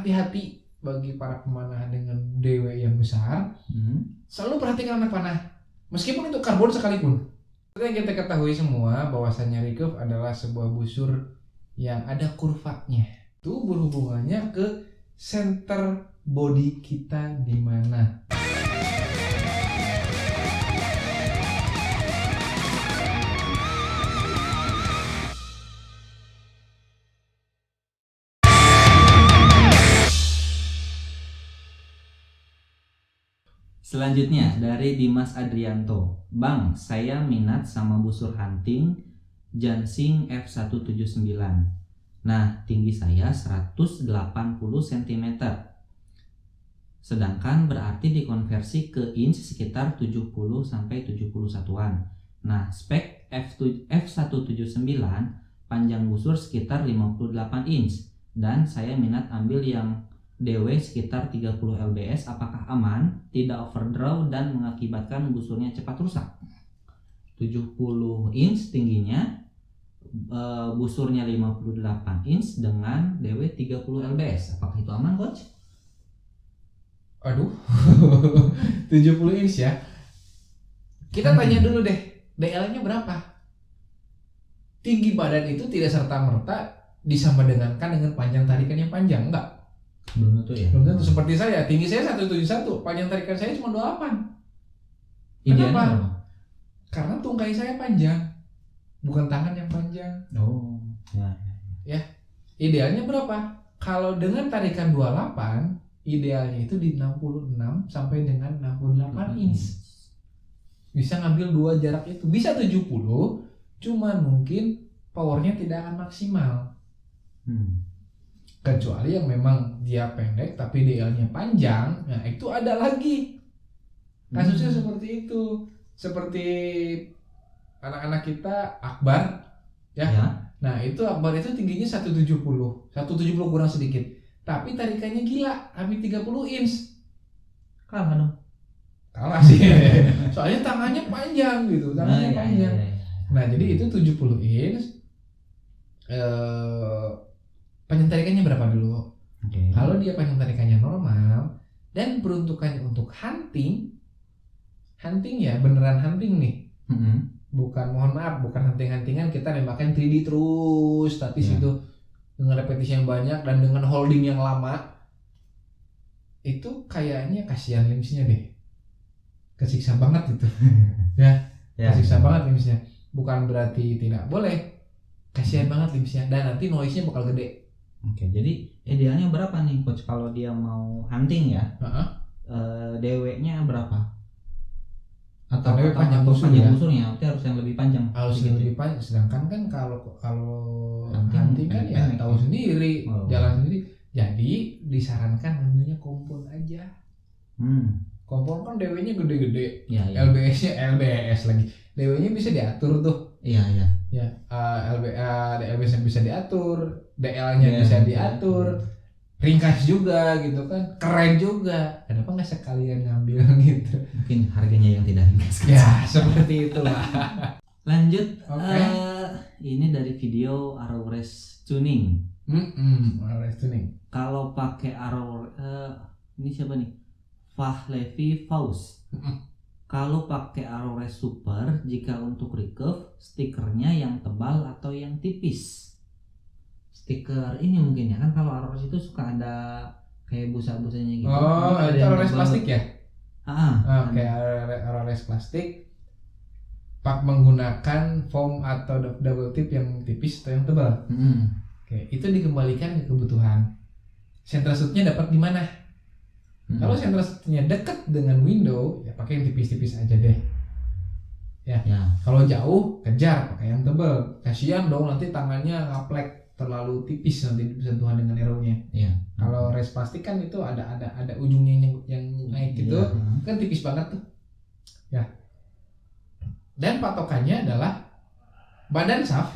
hati-hati bagi para pemanah dengan DW yang besar. Selalu perhatikan anak panah, meskipun itu karbon sekalipun. Seperti yang kita ketahui semua bahwasannya recurve adalah sebuah busur yang ada kurvanya. Itu berhubungannya ke center body kita di mana. Selanjutnya dari Dimas Adrianto. Bang, saya minat sama busur hunting Jansing F179. Nah, tinggi saya 180 cm. Sedangkan berarti dikonversi ke inch sekitar 70-71-an. Nah, spek F179 panjang busur sekitar 58 inch. Dan saya minat ambil yang DW sekitar 30 lbs. Apakah aman, tidak overdraw dan mengakibatkan busurnya cepat rusak? 70 inch tingginya, busurnya 58 inch dengan DW 30 lbs. Apakah itu aman, coach? Aduh, 70 inch ya. Kita tanya dulu deh, DL-nya berapa? Tinggi badan itu tidak serta-merta disamadengankan dengan panjang tarikan yang panjang, enggak? Belum tentu ya. Belum tentu. Seperti saya, tinggi saya 171, panjang tarikan saya cuma 28. Idealnya Kenapa? berapa? Karena tungkai saya panjang, bukan tangan yang panjang. Oh, ya. Idealnya berapa? Kalau dengan tarikan 28, idealnya itu di 66 sampai dengan 68 inch. Bisa ngambil dua jarak itu. Bisa 70, cuman mungkin powernya tidak akan maksimal. Kecuali yang memang dia pendek tapi DL-nya panjang, nah itu ada lagi kasusnya seperti itu. Seperti anak-anak kita Akbar ya. Nah itu Akbar itu tingginya 170 kurang sedikit, tapi tarikannya gila, hampir 30 inch. Kalah dong. Kalah sih. Soalnya tangannya panjang gitu, tangannya panjang. Nah jadi itu 70 inch. Panjang tarikannya berapa dulu? Kalau dia panjang tarikannya normal dan peruntukannya untuk hunting ya beneran hunting nih. Bukan, mohon maaf, bukan hunting-huntingan kita nembakkan 3D terus tapi situ dengan repetisi yang banyak dan dengan holding yang lama. Itu kayaknya kasihan limbsnya deh. Kesiksa banget itu. Kesiksa banget limbsnya. Bukan berarti tidak boleh. Kasihan banget limbsnya dan nanti noise-nya bakal gede. Oke, jadi idealnya berapa nih coach kalau dia mau hunting ya? DW-nya berapa? Atau DW panjang busurnya? Berarti harus yang lebih panjang. Harus yang lebih panjang. Sedangkan kan kalau hunting kan ya tahu sendiri, jalan sendiri. Jadi disarankan ambilnya kompon aja. Kompon kan DW-nya gede-gede. LBS-nya LBS lagi. DW-nya bisa diatur tuh. Iya. DLBS bisa diatur, DL-nya bisa diatur, ringkas juga gitu kan, keren juga. Kenapa nggak sekalian ngambil gitu? Mungkin harganya yang tidak ringkas. Ya seperti itulah. Lanjut. Ini dari video Arrowres Tuning. Arrowres Tuning. Kalau pakai ini siapa nih? Fahlevi Faust. Kalau pakai Arrowres Super, jika untuk recurve, stikernya yang tebal atau yang tipis? Stiker ini mungkin ya, kan kalau Arrowres itu suka ada kayak busa-busanya gitu. Oh, itu Arrowres plastik ya? Oke, Arrowres plastik. Pak menggunakan foam atau double tip yang tipis atau yang tebal. Oke, itu dikembalikan ke kebutuhan. Center shoot-nya dapat di mana? Kalau center shoot-nya dekat dengan window, ya pakai yang tipis-tipis aja deh. Ya. Kalau jauh, kejar pakai yang tebal. Kasihan dong nanti tangannya ngaplek terlalu tipis nanti bersentuhan dengan arrow-nya. Kalau res plastik kan itu ada ujungnya yang naik gitu, kan tipis banget tuh. Ya. Dan patokannya adalah badan shaft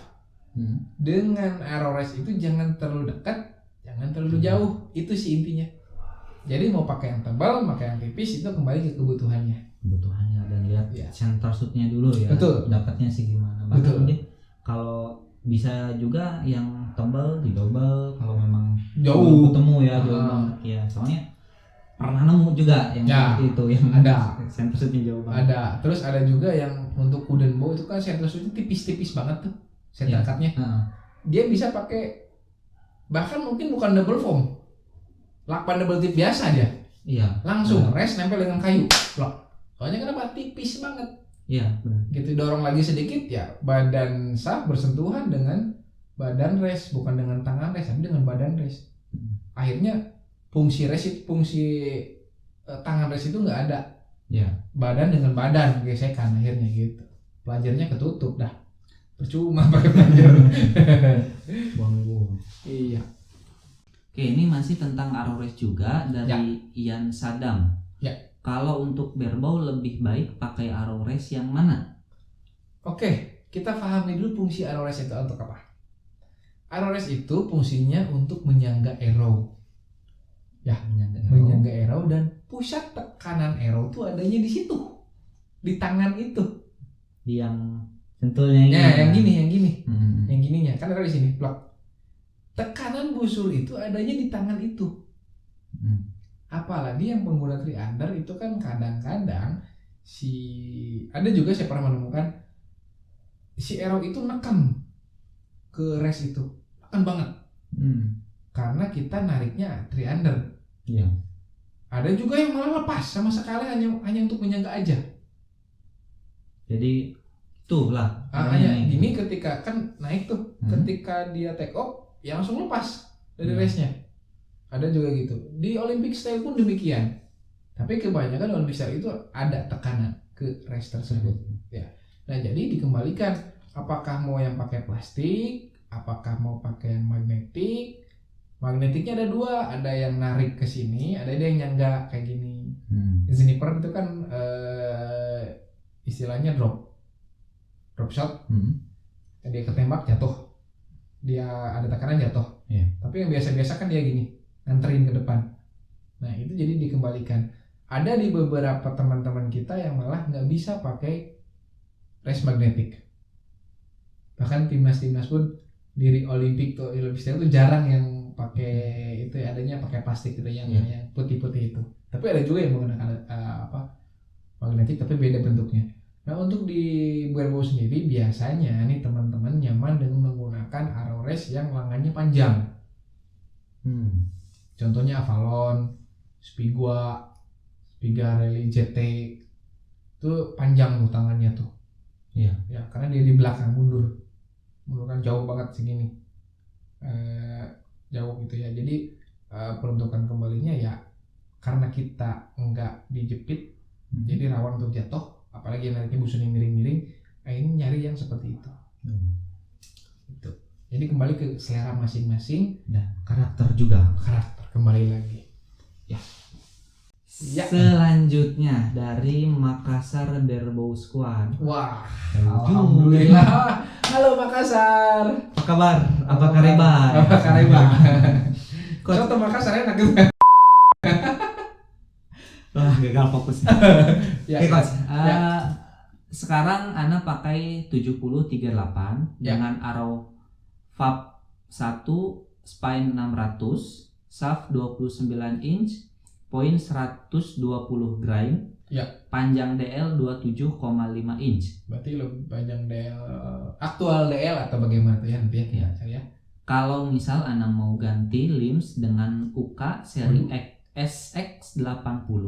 dengan arrow res itu jangan terlalu dekat, jangan terlalu jauh. Itu sih intinya. Jadi mau pakai yang tebal, pakai yang tipis itu kembali ke kebutuhannya dan lihat center shoot-nya dulu ya. Betul. Dapatnya sih gimana. Betul. Kalau bisa juga yang tebal di double kalau memang jauh ketemu ya, jauh juga yang Ya, seperti itu yang ada. center shootnya jauh banget. Ada. Terus ada juga yang untuk wooden bow itu kan center shootnya tipis-tipis banget tuh center cutnya. Dia bisa pakai bahkan mungkin bukan double foam, lakban double tip biasa dia. Iya. Langsung rest nempel dengan kayu. Loh. Soalnya kenapa? Tipis banget. Iya, benar. Gitu dorong lagi sedikit ya badan shaft bersentuhan dengan badan rest, bukan dengan tangan rest, tapi dengan badan rest. Akhirnya fungsi tangan rest itu nggak ada. Iya. Badan dengan badan gesekan akhirnya gitu. Pelajarnya ketutup dah. Percuma pakai pelajar. Buang-buang. Iya. Oke, ini masih tentang arrow rest juga dari Ian Sadam. Ya. Kalau untuk barebow lebih baik pakai arrow rest yang mana? Oke, kita pahami dulu fungsi arrow rest itu untuk apa. Arrow rest itu fungsinya untuk menyangga arrow. Ya, menyangga arrow dan pusat tekanan arrow itu adanya di situ. Di tangan itu. Di yang sentuhnya ini. Ya, yang gini. Yang gininya kan ada di sini, blok. Tekanan busur itu adanya di tangan itu. Apalagi yang pengguna 3-under itu kan kadang-kadang ada juga saya pernah menemukan si arrow itu neken ke rest itu, neken banget. Karena kita nariknya 3-under. Iya. Ada juga yang malah lepas sama sekali hanya untuk menyangga aja. Jadi tuh lah. Hanya gini ketika kan naik tuh, ketika dia take off ya langsung lepas dari restnya. Ada juga gitu. Di Olympic style pun demikian. Tapi kebanyakan Olympic style itu ada tekanan ke rest tersebut. Ya. Nah jadi dikembalikan apakah mau yang pakai plastik, apakah mau pakai yang magnetik. Magnetiknya ada dua, ada yang narik ke sini, ada yang nyangga kayak gini. Sniper itu kan istilahnya drop shot. Dia ketembak jatuh, dia ada tekanan jatuh. Tapi yang biasa-biasa kan dia gini, nganterin ke depan. Nah itu jadi dikembalikan. Ada di beberapa teman-teman kita yang malah nggak bisa pakai rest magnetik. Bahkan timnas pun diri Olimpik tuh itu jarang yang pakai itu ya, adanya pakai plastik gitu yang putih-putih itu. Tapi ada juga yang menggunakan magnetik tapi beda bentuknya. Nah untuk di barebow sendiri biasanya nih teman-teman nyaman dengan menggunakan arrow rest yang lengannya panjang. Contohnya Avalon, Spiga Rally JT itu panjang tuh tangannya tuh. Ya karena dia di belakang mundur kan jauh banget segini, jauh gitu ya. Jadi peruntukan kembalinya ya karena kita enggak dijepit, jadi rawan untuk jatuh. Apalagi nariknya busurnya miring-miring, ini nyari yang seperti itu. Itu. Jadi kembali ke selera masing-masing dan karakter juga. Karakter kembali lagi. Ya. Selanjutnya dari Makassar Barebow Squad. Wah, alhamdulillah. Halo Makassar. Apa kabar? Apa kabar? Contoh Makassar enak gitu. Wah, gagal fokus. Ya, Coach. Sekarang Ana pakai 7038 dengan arrow FAB 1 spine 600, shaft 29 inch, poin 120 grain, panjang DL 27,5 inch. Berarti lebih panjang DL, aktual DL atau bagaimana tuh ya nanti ya. Kalau misal Ana mau ganti limbs dengan UK seri SX80,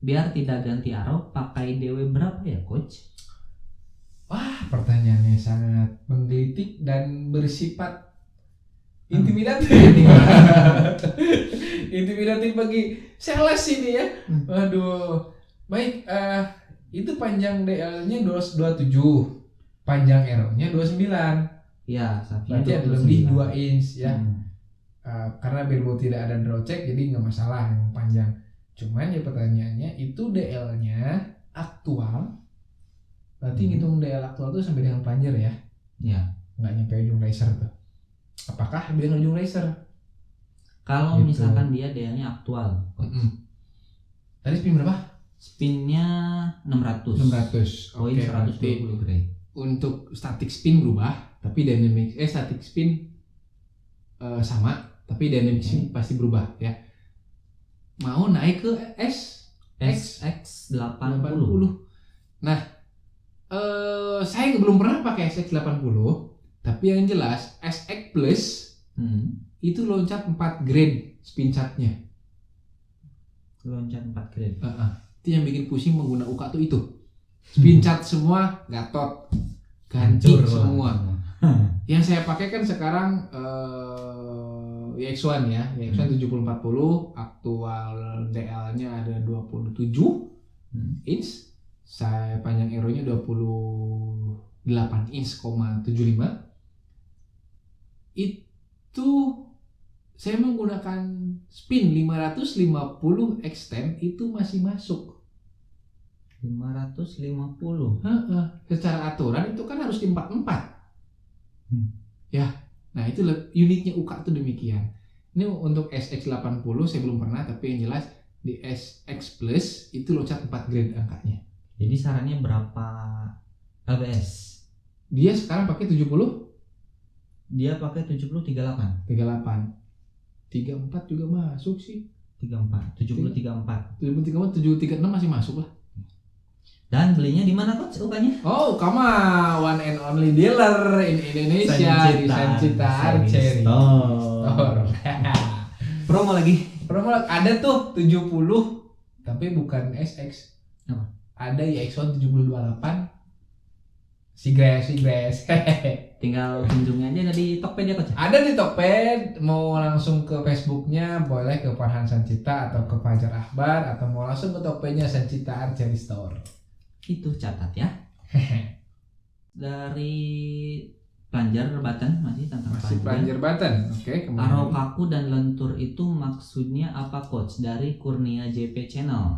biar tidak ganti arrow, pakai DW berapa ya coach? Wah, pertanyaannya sangat menggelitik dan bersifat intimidatif. Intimidatif bagi sales ini ya. Waduh. Baik, itu panjang DL-nya 27, panjang arrow-nya 29. Ya, berarti ada lebih 2 inch ya. Karena barebow tidak ada draw check, jadi nggak masalah yang panjang. Cuman ya pertanyaannya itu DL-nya aktual. Berarti ngitung DL aktual tuh sampai dengan plunger ya? Ya. Nggak nyampe ujung laser tuh. Apakah dia ujung laser? Kalau gitu. Misalkan dia DL-nya aktual. Tadi spin berapa? Spinnya 600. Poin 120 grade. Untuk static spin berubah, tapi dynamic static spin sama, tapi dynamic spin pasti berubah ya. Mau naik ke S SX80. Nah, saya belum pernah pakai SX80, tapi yang jelas SX Plus itu loncat 4 grade spin chartnya. Loncat 4 grade. Itu yang bikin pusing pengguna UK tuh itu. Spin chart semua gatot, ganti semua. Yang saya pakai kan sekarang YX1 ya, YX1 7040, aktual DL-nya ada 27 inch, saya panjang aeronya 28 inch, 75. Itu saya menggunakan spin 550 extend itu masih masuk. 550. Secara aturan itu kan harus di 44. Ya. Nah, itu uniknya UK tuh demikian. Ini untuk SX80 saya belum pernah, tapi yang jelas di SX Plus itu loncat 4 grade angkanya. Jadi sarannya berapa lbs? Dia sekarang pakai 70? Dia pakai 70 38. 34 juga masuk sih. 34, 70 34. 70 36 masih masuk lah. Dan belinya di mana Coach UK-nya? Oh, Kama, one and only dealer in Indonesia di Sancita Archery Store. Promo lagi. Ada tuh 70, tapi bukan SX. Apa? Ada YX1 7028. Sigres. Tinggal kunjungi aja di Tokped ya Coach. Ada di Tokped, mau langsung ke Facebooknya boleh ke Farhan Sancita atau ke Fajar Akbar, atau mau langsung ke Tokpednya Sancita Archery Store. Itu catat ya. Dari Plunger button masih tentang Plunger button. Oke, arrow kaku dan lentur itu maksudnya apa Coach? Dari Kurnia JP Channel.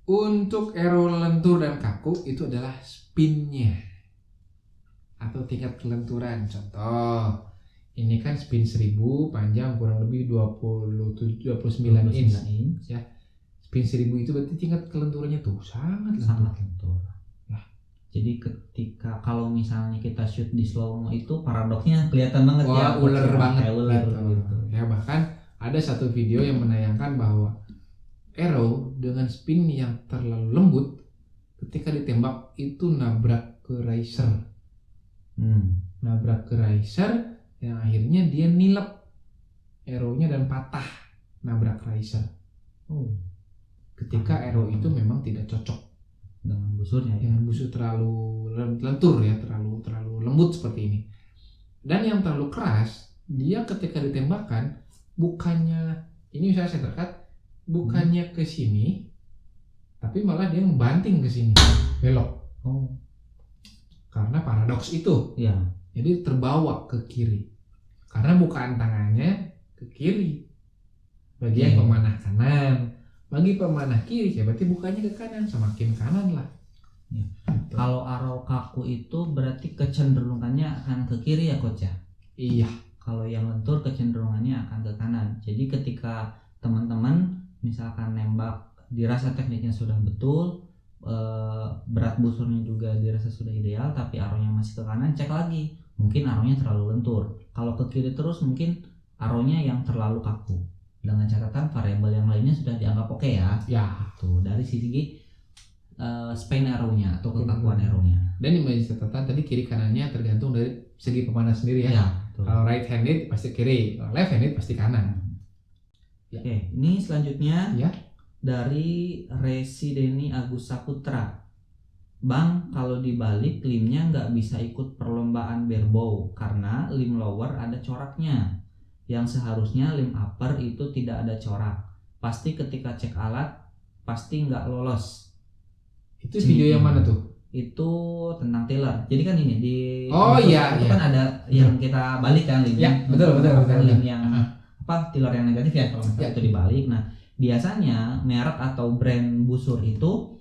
Untuk arrow lentur dan kaku itu adalah spinnya atau tingkat kelenturan. Contoh, ini kan spin 1000 panjang kurang lebih 29 inch ya. Spin 1000 itu berarti tingkat kelenturannya tuh sangat lentur. Ya. Jadi ketika kalau misalnya kita shoot di slow mo itu paradoksnya kelihatan banget. Wah, ular banget ular gitu. Ya, bahkan ada satu video yang menayangkan bahwa arrow dengan spin yang terlalu lembut ketika ditembak itu nabrak ke riser. Nabrak ke riser yang akhirnya dia nilep arrow-nya dan patah nabrak riser. Ketika arrow itu memang tidak cocok dengan busurnya, dengan busur terlalu lentur ya, terlalu lembut seperti ini. Dan yang terlalu keras, dia ketika ditembakkan bukannya ini misalnya saya terkat, bukannya ke sini, tapi malah dia membanting ke sini, belok. Karena paradoks itu. Ya. Jadi terbawa ke kiri. Karena bukaan tangannya ke kiri. Bagi yang pemanah kanan. Bagi pemanah kiri ya berarti bukannya ke kanan, semakin kanan lah. Ya. Kalau arrow kaku itu berarti kecenderungannya akan ke kiri ya Coach ya? Iya. Kalau yang lentur kecenderungannya akan ke kanan. Jadi ketika teman-teman misalkan nembak dirasa tekniknya sudah betul, berat busurnya juga dirasa sudah ideal, tapi arrownya masih ke kanan, cek lagi. Mungkin arrownya terlalu lentur. Kalau ke kiri terus mungkin arrownya yang terlalu kaku. Dengan catatan variabel yang lainnya sudah dianggap oke ya. Ya. Tuh dari sisi span arrow-nya atau kekakuan arrow-nya. Dan yang menjadi catatan tadi kiri kanannya tergantung dari segi pemanah sendiri ya. Kalau right handed pasti kiri, kalau left handed pasti kanan. Ya. Oke, ini selanjutnya ya. Dari Resideni Agus Saputra. Bang, kalau dibalik limnya nggak bisa ikut perlombaan barebow karena lim lower ada coraknya. Yang seharusnya lim upper itu tidak ada corak. Pasti ketika cek alat pasti nggak lolos. Itu video yang mana tuh? Itu tentang tiller. Jadi kan ini di itu kan ada yang kita balik kan lim. Ya, betul. Lim yang tiller yang negatif ya kalau misalnya itu dibalik. Nah, biasanya merek atau brand busur itu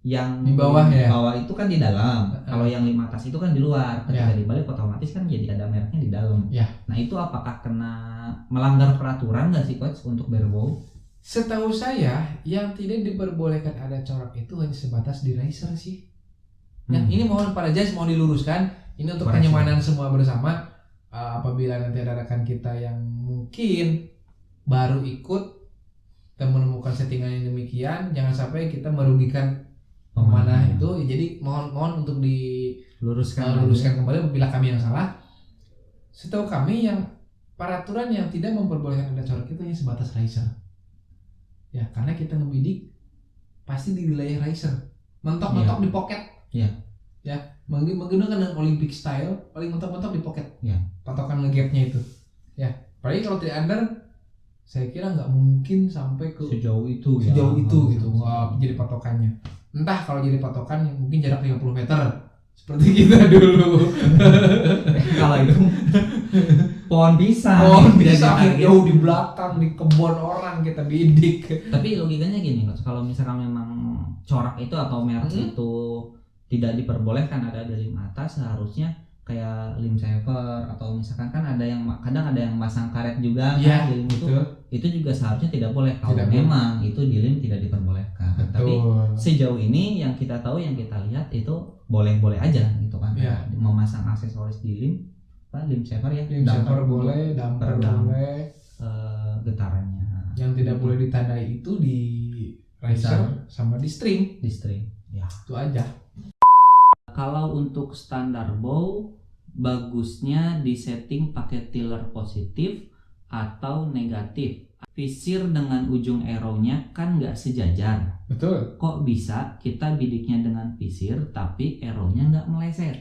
yang di bawah ya. Bawah itu kan di dalam. Kalau yang lim atas itu kan di luar. Ketika dibalik otomatis kan jadi ada mereknya di dalam. Ya. Nah, itu apakah kena melanggar peraturan nggak sih Coach untuk barebow? Setahu saya yang tidak diperbolehkan ada corak itu hanya sebatas di riser sih. Nah, ini mohon para judge mau diluruskan. Ini untuk kenyamanan semua bersama. Apabila nanti ada rekan kita yang mungkin baru ikut dan menemukan settingan yang demikian, jangan sampai kita merugikan pemanah itu. Ya, jadi mohon untuk diluruskan kembali bila kami yang salah. Setahu kami yang peraturan yang tidak memperbolehkan ada corak itu hanya sebatas riser. Ya, karena kita ngebidik pasti di wilayah riser. Mentok-mentok di pocket. Iya. Ya, menggunakan Olympic style, paling mentok-mentok di pocket. Iya. Patokan ngegapnya itu. Ya, apalagi kalau 3 under, saya kira nggak mungkin sampai ke sejauh itu gitu, nggak jadi patokannya. Entah kalau jadi patokan mungkin jarak 50 meter seperti kita dulu. Kalau itu pohon pisang jauh di belakang di kebun orang kita bidik. Tapi logikanya gini, kalau misalkan memang corak itu atau merek itu tidak diperbolehkan ada di lim atas, seharusnya kayak lim saver atau misalkan kan kadang ada yang masang karet juga ya, kan di lim itu juga seharusnya tidak boleh kalau memang itu di lim tidak diperbolehkan. Betul. Tapi sejauh ini yang kita tahu, yang kita lihat itu boleh-boleh aja gitu kan. Ya. Memasang aksesoris di lim saver ya, lim saver boleh, damper boleh, getarannya yang tidak boleh ditandai itu di riser sama di string ya, itu aja. Kalau untuk standar bow, bagusnya disetting pakai tiller positif atau negatif. Visir dengan ujung arrow-nya kan nggak sejajar. Betul. Kok bisa kita bidiknya dengan visir tapi arrow-nya nggak meleset?